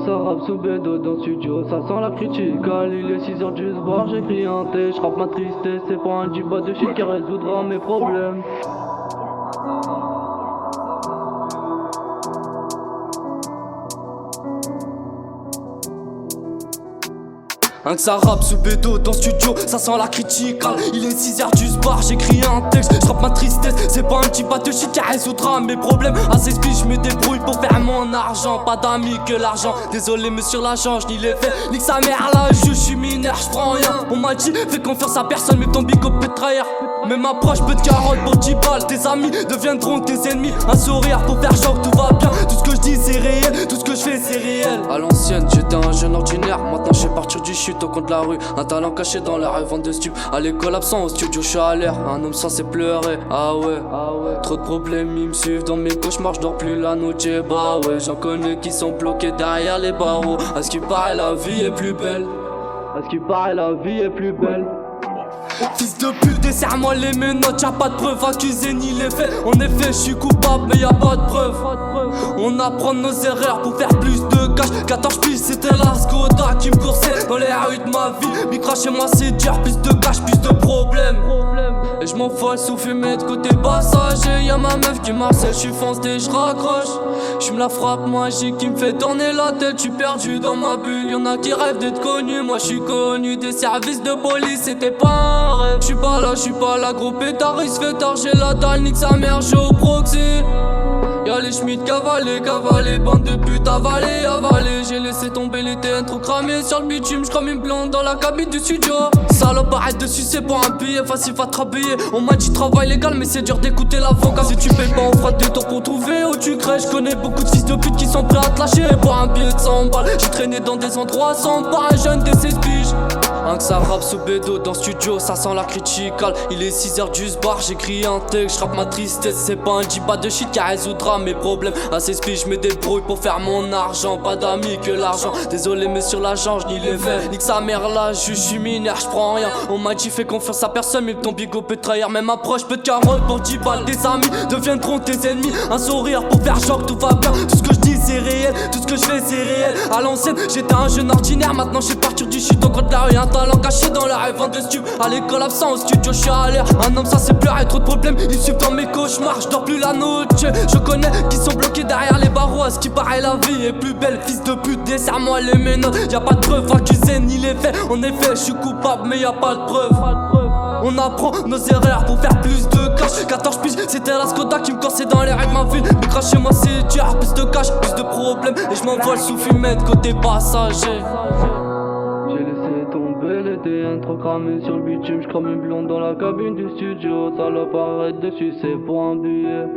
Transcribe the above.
Ça rappe sous bédo dans le studio, ça sent la critique. Il est 6h du soir, j'écris un texte, j'rappe ma tristesse. C'est pas un jiba de shit qui résoudra mes problèmes. Un que ça rappe sous bédo dans le studio, ça sent la critique. Il est 6h du soir, j'écris un texte, j'rappe ma tristesse. C'est pas un petit pas de shit qui résoudra mes problèmes. À 16 piges, je me débrouille pour faire mon argent. Pas d'amis que l'argent, désolé monsieur l'agent, j'nie les fait. Nique sa mère là, je suis mineur, j'prends rien. On m'a dit, fais confiance à personne, mais ton bico peut te trahir. Même approche, peu de carottes pour 10 balles. Tes amis deviendront tes ennemis. Un sourire pour faire genre que tout va bien. Tout ce que je dis c'est réel, tout ce que je fais c'est réel. À l'ancienne, j'étais un jeune ordinaire. Maintenant je sais partir du chute au coin de la rue. Un talent caché dans la rêve de stup. À l'école absent, au studio je suis à l'air. Un homme censé pleurer, ah ouais. Trop de problèmes, ils me suivent dans mes cauchemars. Je dors plus la nuit, bah ouais. J'en connais qui sont bloqués derrière les barreaux. À ce qui paraît la vie est plus belle. À ce qui paraît la vie est plus belle. Fils de pute, desserre-moi les menottes, y'a pas de preuve accusé ni les faits. En effet, je suis coupable, mais y'a pas de preuve. On apprend nos erreurs pour faire plus de cash. 14 piges, c'était la Skoda qui me coursait dans les rues de ma vie. Micra chez moi, c'est dur, plus de cash, plus de problèmes. Et je m'en fous sous fumée de côté passager. Y'a ma meuf qui m'harcèle, j'suis foncé, j'raccroche. J'me la frappe magique qui me fait tourner la tête. J'suis perdu dans ma bulle, y'en a qui rêvent d'être connu. Moi j'suis connu des services de police, c'était pas un rêve. J'suis pas là, gros pétard, il se fait tard. J'ai la dalle, nique sa mère, j'ai au proxy. Y'a les Schmitt cavalés, bande de putes avalées. J'ai laissé tomber les TN trop cramés sur le bitume. J'crame une blonde dans la cabine du studio. Salope, arrête de sucer pour un billet, facile va te rhabiller. On m'a dit travail légal, mais c'est dur d'écouter l'avocat. Si tu payes pas, on fera des tours pour trouver où tu crées. J'connais beaucoup de fils de pute qui sont prêts à te lâcher pour un billet de 100 balles. J'ai traîné dans des endroits sans pas un jeune des 16 piges. Un que ça rappe sous bédo dans le studio, ça sent la critique. Il est 6h du soir, j'écris un texte, j'rappe ma tristesse. C'est pas un jiba de shit qui résoudra mes problèmes. À 16 piges, je me débrouille pour faire mon argent. Pas d'amis que l'argent, désolé monsieur l'agent, j'nie les fait. Nique sa mère là, je suis mineur, j'prends rien. On m'a dit fais confiance à personne, mais ton bigot peut te trahir. Même approche, peu de carottes pour 10 balles. Tes amis deviendront tes ennemis. Un sourire pour faire genre que tout va bien. Tout ce que je dis c'est réel, tout ce que je fais c'est réel. À l'ancienne, j'étais un jeune ordinaire, maintenant je suis partir du shit au coin de la rue. Un talent caché dans la rêve de stup. À l'école absent, au studio je suis à l'air. Un homme ça c'est pleurer, trop de problèmes, ils suivent dans mes cauchemars. Je dors plus la nuit, je connais qui sont bloqués derrière les barreaux. À ce qui paraît la vie est plus belle. Fils de pute, desserre-moi les menottes. Y'a pas de preuve accusé ni les faits. En effet, je suis coupable mais y'a pas de preuve. On apprend nos erreurs pour faire plus de cash. 14 piges, c'était la Skoda qui me cassait dans les rues de ma ville. Micra chez moi c'est dur, plus de cash, plus de problèmes. Et je m'envole sous fumette côté passager. J'ai laissé tomber les TN trop cramés sur le bitume. J'crame une blonde dans la cabine du studio. Salope, arrête de sucer pour un billet.